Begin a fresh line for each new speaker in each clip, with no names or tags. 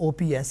OPS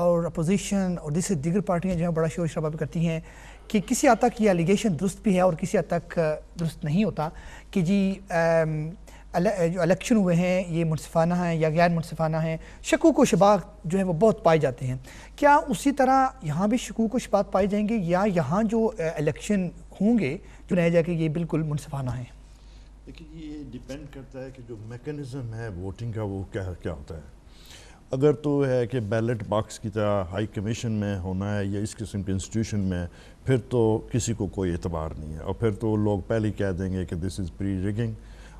اور opposition اور دیگر پارٹیاں جو ہیں بڑا شور شرابہ کرتی ہیں کہ کسی حد تک یہ الیگیشن درست بھی ہے اور کسی حد تک درست نہیں ہوتا کہ جی جو الیکشن ہوئے ہیں یہ منصفانہ ہیں یا غیر منصفانہ ہیں، شکوک و شبہات جو ہیں وہ بہت پائے جاتے ہیں. کیا اسی طرح یہاں بھی شکوک و شبہات پائے جائیں گے یا یہاں جو الیکشن ہوں گے جو رہ جائے کہ یہ بالکل منصفانہ ہیں؟
لیکن یہ ڈیپینڈ کرتا ہے کہ جو میکنزم ہے ووٹنگ کا وہ کیا ہوتا ہے. اگر تو ہے کہ بیلٹ باکس کی طرح ہائی کمیشن میں ہونا ہے یا اس قسم کے انسٹیٹیوشن میں، پھر تو کسی کو کوئی اعتبار نہیں ہے، اور پھر تو لوگ پہلے ہی کہہ دیں گے کہ دس از پری ریگنگ.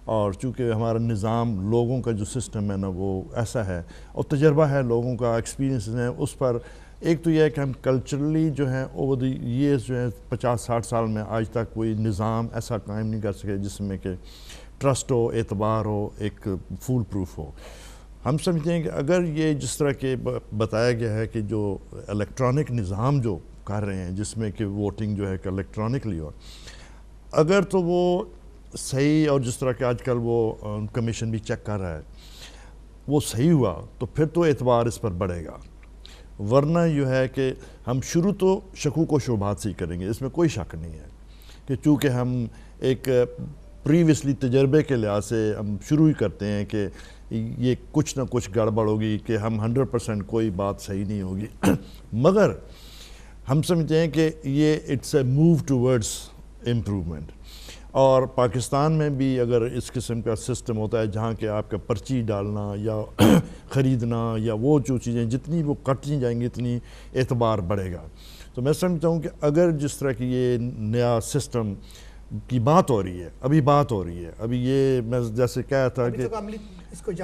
اور چونکہ ہمارا نظام لوگوں کا جو سسٹم ہے نا وہ ایسا ہے، اور تجربہ ہے لوگوں کا، ایکسپیرینس ہے اس پر. ایک تو یہ ہے کہ ہم کلچرلی جو ہیں اوور دی ایئرز جو ہیں 50-60 سال میں آج تک کوئی نظام ایسا قائم نہیں کر سکے جس میں کہ ٹرسٹ ہو، اعتبار ہو، ایک فول پروف ہو. ہم سمجھتے ہیں کہ اگر یہ جس طرح کے بتایا گیا ہے کہ جو الیکٹرانک نظام جو کر رہے ہیں جس میں کہ ووٹنگ جو ہے کہ الیکٹرانکلی ہو، اگر تو وہ صحیح، اور جس طرح کہ آج کل وہ کمیشن بھی چیک کر رہا ہے، وہ صحیح ہوا تو پھر تو اعتبار اس پر بڑھے گا. ورنہ یہ ہے کہ ہم شروع تو شکوک و شبہات سے ہی کریں گے، اس میں کوئی شک نہیں ہے کہ چونکہ ہم ایک پریویسلی تجربے کے لحاظ سے ہم شروع ہی کرتے ہیں کہ یہ کچھ نہ کچھ گڑبڑ ہوگی، کہ ہم 100% کوئی بات صحیح نہیں ہوگی. مگر ہم سمجھتے ہیں کہ یہ it's a move towards improvement. اور پاکستان میں بھی اگر اس قسم کا سسٹم ہوتا ہے جہاں کہ آپ کا پرچی ڈالنا یا خریدنا یا وہ جو چیزیں جتنی وہ کٹتی جائیں گی اتنی اعتبار بڑھے گا. تو میں سمجھتا ہوں کہ اگر جس طرح کی یہ نیا سسٹم کی بات ہو رہی ہے، ابھی یہ میں جیسے کہا تھا کہ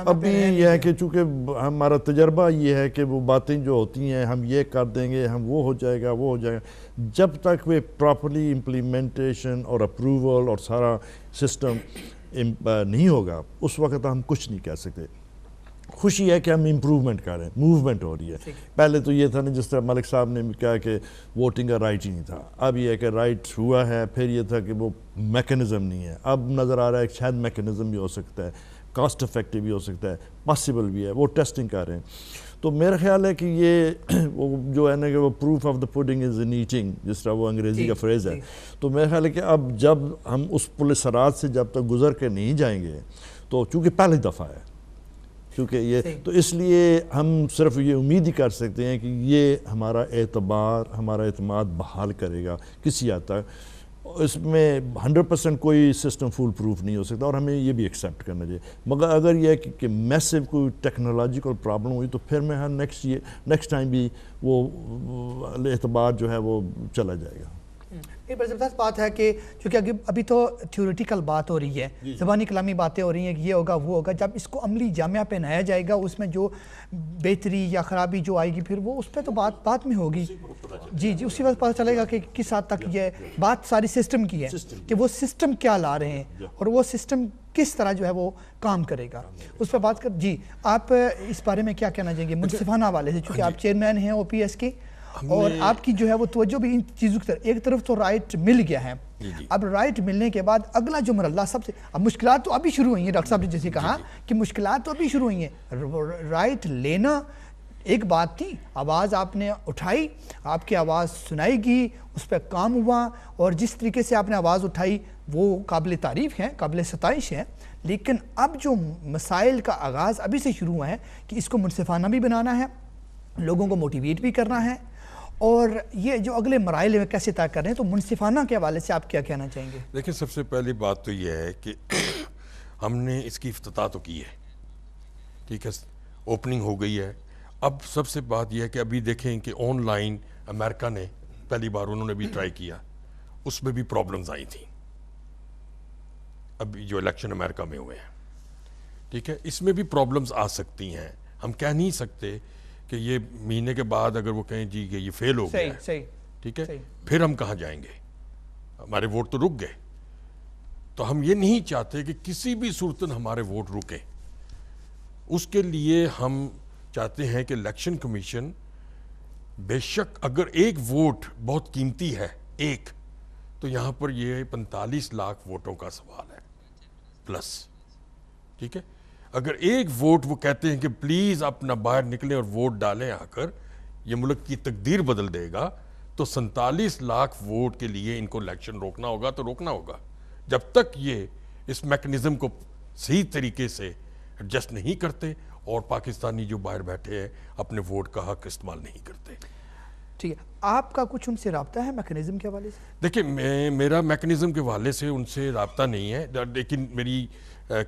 ابھی یہ ہے کہ چونکہ ہمارا تجربہ یہ ہے کہ وہ باتیں جو ہوتی ہیں ہم یہ کر دیں گے، ہم وہ ہو جائے گا، جب تک وہ پراپرلی امپلیمنٹیشن اور اپروول اور سارا سسٹم نہیں ہوگا اس وقت ہم کچھ نہیں کہہ سکتے. خوشی ہے کہ ہم امپروومنٹ کر رہے ہیں، موومنٹ ہو رہی ہے. پہلے تو یہ تھا نا جس طرح ملک صاحب نے کہا کہ ووٹنگ کا رائٹ ہی نہیں تھا، اب یہ ہے کہ رائٹ ہوا ہے. پھر یہ تھا کہ وہ میکنزم نہیں ہے، اب نظر آ رہا ہے کہ شاید میکنزم بھی ہو سکتا ہے، کاسٹ افیکٹو بھی ہو سکتا ہے، پاسبل بھی ہے. وہ ٹیسٹنگ کر رہے ہیں. تو میرا خیال ہے کہ یہ وہ جو ہے نا کہ وہ proof of the pudding is in eating, جس طرح وہ انگریزی کا فریز ہے. تو میرا خیال ہے کہ اب جب ہم اس پولیس رات سے جب تک گزر کے نہیں جائیں گے تو چونکہ پہلی دفعہ ہے، کیونکہ یہ تو اس لیے ہم صرف یہ امید ہی کر سکتے ہیں کہ یہ ہمارا اعتبار، ہمارا اعتماد بحال کرے گا کسی حد تک. اس میں 100% کوئی سسٹم فول پروف نہیں ہو سکتا اور ہمیں یہ بھی ایکسیپٹ کرنا چاہیے. مگر اگر یہ ہے کہ میسو کوئی ٹیکنالوجیکل پرابلم ہوئی تو پھر میں نیکسٹ ٹائم بھی وہ اعتبار جو ہے وہ چلا جائے گا.
یہ بڑی زبردست بات ہے کہ چونکہ ابھی تو تھیوریٹیکل بات ہو رہی ہے، زبانی کلامی باتیں ہو رہی ہیں کہ یہ ہوگا وہ ہوگا. جب اس کو عملی جامعہ پہ نایا جائے گا اس میں جو بہتری یا خرابی جو آئے گی پھر وہ اس پہ تو بات میں ہوگی. جی اسی وقت پتہ چلے گا کہ کس حد تک یہ بات ساری سسٹم کی ہے کہ وہ سسٹم کیا لا رہے ہیں اور وہ سسٹم کس طرح جو ہے وہ کام کرے گا اس پہ بات کر. جی آپ اس بارے میں کیا کہنا چاہیں گے منصفانہ حوالے سے، چونکہ آپ چیئرمین ہیں او پی ایس کے اور آپ کی جو ہے وہ توجہ بھی ان چیزوں کی طرف، ایک طرف تو رائٹ مل گیا ہے، اب رائٹ ملنے کے بعد اگلا جو مرحلہ سب سے، اب مشکلات تو ابھی شروع ہوئی ہیں. ڈاکٹر صاحب نے جیسے کہا کہ مشکلات تو ابھی شروع ہوئی ہیں. رائٹ لینا ایک بات تھی، آواز آپ نے اٹھائی، آپ کی آواز سنائی گئی، اس پہ کام ہوا، اور جس طریقے سے آپ نے آواز اٹھائی وہ قابل تعریف ہے، قابل ستائش ہے. لیکن اب جو مسائل کا آغاز ابھی سے شروع ہوا ہے کہ اس کو منصفانہ بھی بنانا ہے، لوگوں کو موٹیویٹ بھی کرنا ہے، اور یہ جو اگلے مراحل میں کیسے طے کر رہے ہیں. تو منصفانہ کے حوالے سے آپ کیا کہنا چاہیں گے؟
دیکھیں، سب سے پہلی بات تو یہ ہے کہ ہم نے اس کی افتتاح تو کی ہے، ٹھیک ہے، اوپننگ ہو گئی ہے. اب سب سے بات یہ ہے کہ ابھی دیکھیں کہ آن لائن امریکہ نے پہلی بار انہوں نے بھی ٹرائی کیا، اس میں بھی پرابلمز آئی تھیں. ابھی جو الیکشن امریکہ میں ہوئے ہیں، ٹھیک ہے، اس میں بھی پرابلمز آ سکتی ہیں. ہم کہہ نہیں سکتے کہ یہ مہینے کے بعد اگر وہ کہیں جی کہ یہ فیل ہو گیا ہے، ٹھیک ہے، پھر ہم کہاں جائیں گے؟ ہمارے ووٹ تو رک گئے. تو ہم یہ نہیں چاہتے کہ کسی بھی صورتاً ہمارے ووٹ رکیں. اس کے لیے ہم چاہتے ہیں کہ الیکشن کمیشن بے شک اگر ایک ووٹ بہت قیمتی ہے ایک، تو یہاں پر یہ 45 لاکھ ووٹوں کا سوال ہے پلس، ٹھیک ہے. اگر ایک ووٹ وہ کہتے ہیں کہ پلیز آپ نہ باہر نکلیں اور ووٹ ڈالیں آ کر، یہ ملک کی تقدیر بدل دے گا تو 47 لاکھ ووٹ کے لیے ان کو الیکشن روکنا ہوگا تو روکنا ہوگا. جب تک یہ اس میکنزم کو صحیح طریقے سے ایڈجسٹ نہیں کرتے اور پاکستانی جو باہر بیٹھے ہیں اپنے ووٹ کا حق استعمال نہیں کرتے.
ٹھیک ہے, آپ کا کچھ ان سے رابطہ ہے میکنزم کے حوالے سے؟
دیکھیں میرا میکنزم کے حوالے سے ان سے رابطہ نہیں ہے, لیکن میری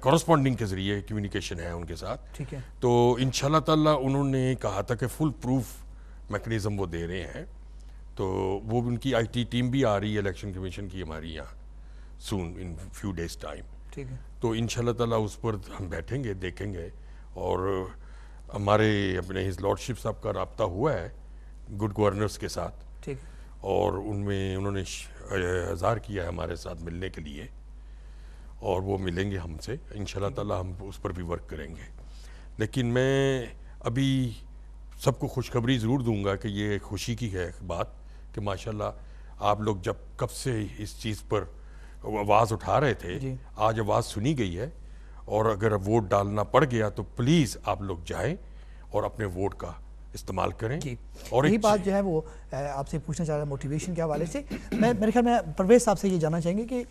کورسپونڈنگ کے ذریعے کمیونیکیشن ہے ان کے ساتھ.
ٹھیک ہے.
تو انشاءاللہ تعالیٰ انہوں نے کہا تھا کہ فل پروف میکنزم وہ دے رہے ہیں, تو وہ ان کی آئی ٹی ٹیم بھی آ رہی ہے الیکشن کمیشن کی ہماری یہاں سون ان فیو ڈیز ٹائم.
ٹھیک ہے.
تو انشاءاللہ تعالیٰ اس پر ہم بیٹھیں گے, دیکھیں گے, اور ہمارے اپنے ہز لارڈشپ صاحب کا رابطہ ہوا ہے گڈ گورنرز کے ساتھ.
ٹھیک.
اور ان میں انہوں نے اظہار کیا ہے ہمارے ساتھ ملنے کے لیے, اور وہ ملیں گے ہم سے انشاءاللہ تعالیٰ, ہم اس پر بھی ورک کریں گے. لیکن میں ابھی سب کو خوشخبری ضرور دوں گا کہ یہ خوشی کی ہے بات کہ ماشاءاللہ آپ لوگ جب کب سے اس چیز پر آواز اٹھا رہے تھے, آج آواز سنی گئی ہے, اور اگر ووٹ ڈالنا پڑ گیا تو پلیز آپ لوگ جائیں اور اپنے ووٹ کا استعمال کریں.
اور یہی بات جو ہے وہ آپ سے پوچھنا چاہ رہا ہوں موٹیویشن کے حوالے سے. میرے خیال میں پرویز صاحب سے یہ جاننا چاہیں گے کہ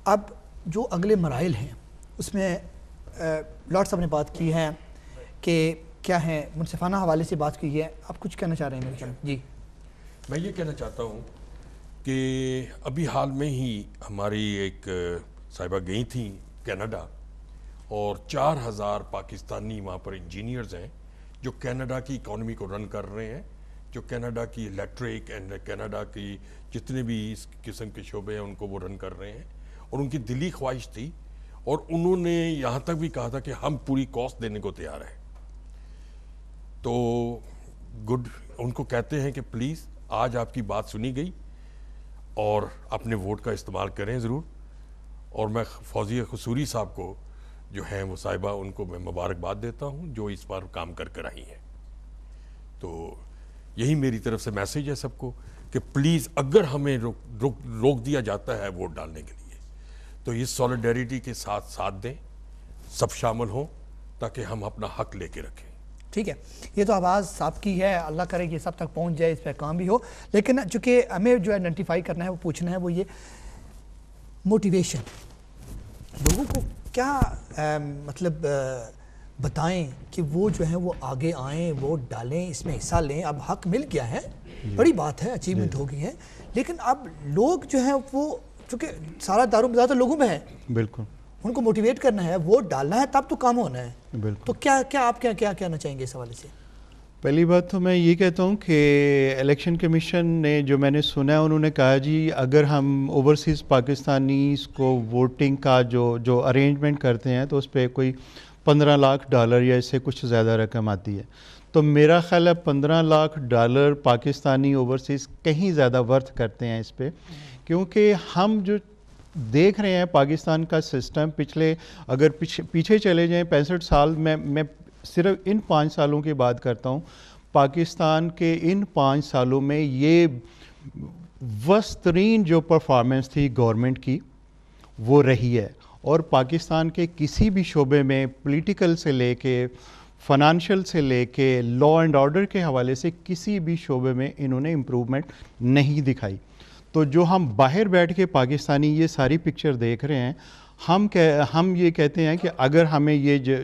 اب جو اگلے مراحل ہیں اس میں لارڈ صاحب نے بات کی ہے کہ کیا ہے, منصفانہ حوالے سے بات کی ہے, آپ کچھ کہنا چاہ رہے ہیں میرے خیال میں؟ جی,
میں یہ کہنا چاہتا ہوں کہ ابھی حال میں ہی ہماری ایک صاحبہ گئی تھیں کینیڈا, اور 4000 پاکستانی وہاں پر انجینئرز ہیں جو کینیڈا کی اکانومی کو رن کر رہے ہیں, جو کینیڈا کی الیکٹرک اینڈ کینیڈا کی جتنے بھی اس قسم کے شعبے ہیں ان کو وہ رن کر رہے ہیں. اور ان کی دلی خواہش تھی, اور انہوں نے یہاں تک بھی کہا تھا کہ ہم پوری کاسٹ دینے کو تیار ہیں. تو گڈ, ان کو کہتے ہیں کہ پلیز آج آپ کی بات سنی گئی اور اپنے ووٹ کا استعمال کریں ضرور. اور میں فوزیہ قصوری صاحب کو جو ہیں وہ صاحبہ, ان کو میں مبارکباد دیتا ہوں جو اس بار کام کر آئی ہیں. تو یہی میری طرف سے میسیج ہے سب کو کہ پلیز اگر ہمیں روک دیا جاتا ہے ووٹ ڈالنے کے لیے تو اس سولیڈیریٹی کے ساتھ ساتھ دیں, سب شامل ہوں تاکہ ہم اپنا حق لے کے رکھیں.
ٹھیک ہے, یہ تو آواز صاحب کی ہے, اللہ کرے کہ سب تک پہنچ جائے, اس پہ کام بھی ہو. لیکن چونکہ ہمیں جو آئیڈینٹیفائی کرنا ہے وہ پوچھنا ہے وہ یہ موٹیویشن, لوگوں کو کیا مطلب بتائیں کہ وہ جو ہیں وہ آگے آئیں, ووٹ ڈالیں, اس میں حصہ لیں. اب حق مل گیا ہے, بڑی بات ہے, اچیومنٹ ہو گئی ہے, لیکن اب لوگ جو ہیں وہ چونکہ سارا دارومدار تو لوگوں میں ہے, بالکل ان کو موٹیویٹ کرنا ہے, ووٹ ڈالنا ہے, تب تو کام ہونا ہے. تو کیا آپ کیا کہنا چاہیں گے اس حوالے سے؟
پہلی بات تو میں یہ کہتا ہوں کہ الیکشن کمیشن نے جو میں نے سنا ہے انہوں نے کہا جی اگر ہم اوورسیز پاکستانیز کو ووٹنگ کا جو ارینجمنٹ کرتے ہیں تو اس پہ کوئی $15 لاکھ یا اس سے کچھ زیادہ رقم آتی ہے. تو میرا خیال ہے $15 لاکھ پاکستانی اوورسیز کہیں زیادہ ورتھ کرتے ہیں اس پہ, کیونکہ ہم جو دیکھ رہے ہیں پاکستان کا سسٹم پچھلے اگر پیچھے چلے جائیں 65 سال میں صرف ان 5 سالوں کی بات کرتا ہوں, پاکستان کے ان 5 سالوں میں یہ ورسٹ ترین جو پرفارمنس تھی گورنمنٹ کی وہ رہی ہے. اور پاکستان کے کسی بھی شعبے میں پولیٹیکل سے لے کے فنانشل سے لے کے لا اینڈ آرڈر کے حوالے سے کسی بھی شعبے میں انہوں نے امپرومنٹ نہیں دکھائی. تو جو ہم باہر بیٹھ کے پاکستانی یہ ساری پکچر دیکھ رہے ہیں, ہم یہ کہتے ہیں کہ اگر ہمیں یہ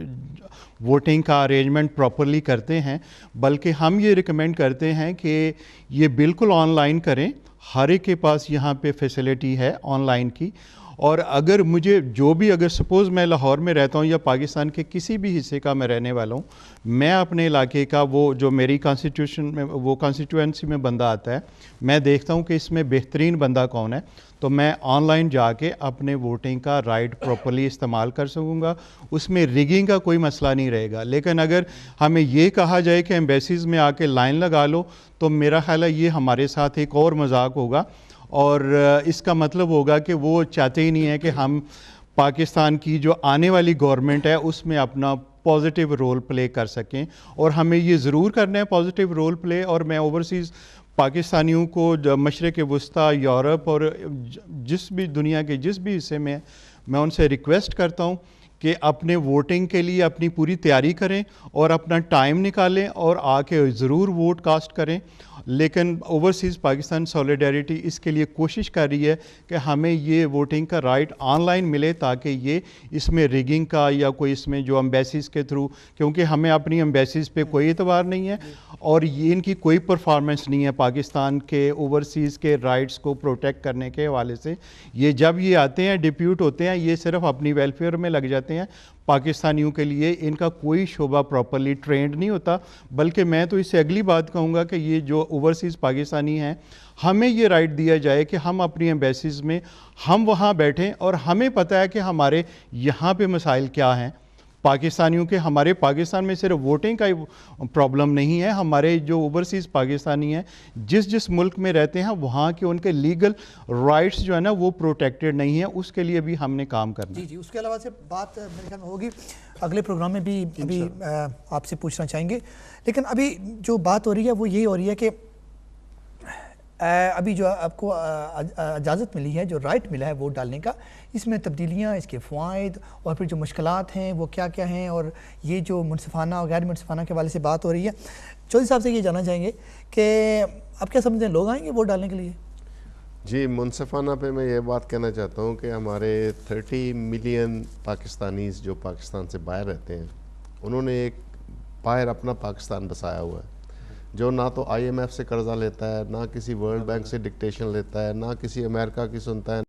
ووٹنگ کا ارینجمنٹ پراپرلی کرتے ہیں, بلکہ ہم یہ ریکمینڈ کرتے ہیں کہ یہ بالکل آن لائن کریں, ہر ایک کے پاس یہاں پہ فیسلٹی ہے آن لائن کی. اور اگر مجھے اگر سپوز میں لاہور میں رہتا ہوں یا پاکستان کے کسی بھی حصے کا میں رہنے والا ہوں, میں اپنے علاقے کا وہ جو میری کانسٹیٹوئنسی میں بندہ آتا ہے, میں دیکھتا ہوں کہ اس میں بہترین بندہ کون ہے, تو میں آن لائن جا کے اپنے ووٹنگ کا رائٹ پراپرلی استعمال کر سکوں گا. اس میں ریگنگ کا کوئی مسئلہ نہیں رہے گا. لیکن اگر ہمیں یہ کہا جائے کہ ایمبیسیز میں آ کے لائن لگا لو, تو میرا خیال ہے یہ ہمارے ساتھ ایک اور مذاق ہوگا, اور اس کا مطلب ہوگا کہ وہ چاہتے ہی نہیں ہیں کہ ہم پاکستان کی جو آنے والی گورنمنٹ ہے اس میں اپنا پازیٹیو رول پلے کر سکیں. اور ہمیں یہ ضرور کرنا ہے پازیٹیو رول پلے. اور میں اوورسیز پاکستانیوں کو مشرق وسطیٰ, یورپ اور جس بھی دنیا کے جس بھی حصے میں ان سے ریکویسٹ کرتا ہوں کہ اپنے ووٹنگ کے لیے اپنی پوری تیاری کریں اور اپنا ٹائم نکالیں اور آ کے ضرور ووٹ کاسٹ کریں. لیکن اوورسیز پاکستان سولیڈیریٹی اس کے لیے کوشش کر رہی ہے کہ ہمیں یہ ووٹنگ کا رائٹ آن لائن ملے تاکہ یہ اس میں ریگنگ کا یا کوئی اس میں جو امبیسیز کے تھرو, کیونکہ ہمیں اپنی امبیسیز پہ کوئی اعتبار نہیں ہے اور یہ ان کی کوئی پرفارمنس نہیں ہے پاکستان کے اوورسیز کے رائٹس کو پروٹیکٹ کرنے کے حوالے سے. یہ جب یہ آتے ہیں ڈپیوٹ ہوتے ہیں, یہ صرف اپنی ویلفیئر میں لگ جاتے ہیں. پاکستانیوں کے لیے ان کا کوئی شعبہ پراپرلی ٹرینڈ نہیں ہوتا. بلکہ میں تو اس سے اگلی بات کہوں گا کہ یہ جو اوورسیز پاکستانی ہیں, ہمیں یہ رائٹ دیا جائے کہ ہم اپنی ایمبیسیز میں ہم وہاں بیٹھیں اور ہمیں پتہ ہے کہ ہمارے یہاں پہ مسائل کیا ہیں پاکستانیوں کے. ہمارے پاکستان میں صرف ووٹنگ کا پرابلم نہیں ہے, ہمارے جو اوورسیز پاکستانی ہیں جس ملک میں رہتے ہیں وہاں کے ان کے لیگل رائٹس جو ہے نا وہ پروٹیکٹڈ نہیں ہیں. اس کے لیے بھی ہم نے کام کرنا ہے.
جی اس کے علاوہ سے بات میرے خیال میں ہوگی اگلے پروگرام میں بھی ابھی آپ سے پوچھنا چاہیں گے. لیکن ابھی جو بات ہو رہی ہے وہ یہی ہو رہی ہے کہ ابھی جو آپ کو اجازت ملی ہے, جو رائٹ ملا ہے ووٹ ڈالنے کا, اس میں تبدیلیاں, اس کے فوائد اور پھر جو مشکلات ہیں وہ کیا کیا ہیں, اور یہ جو منصفانہ اور غیر منصفانہ کے حوالے سے بات ہو رہی ہے. چودھری صاحب سے یہ جاننا چاہیں گے کہ آپ کیا سمجھتے ہیں, لوگ آئیں گے ووٹ ڈالنے کے لیے؟
جی, منصفانہ پہ میں یہ بات کہنا چاہتا ہوں کہ ہمارے 30 ملین پاکستانیز جو پاکستان سے باہر رہتے ہیں, انہوں نے ایک باہر اپنا پاکستان بسایا ہوا ہے, جو نہ تو IMF سے قرضہ لیتا ہے, نہ کسی ورلڈ بینک سے ڈکٹیشن لیتا ہے, نہ کسی امریکہ کی سنتا ہے.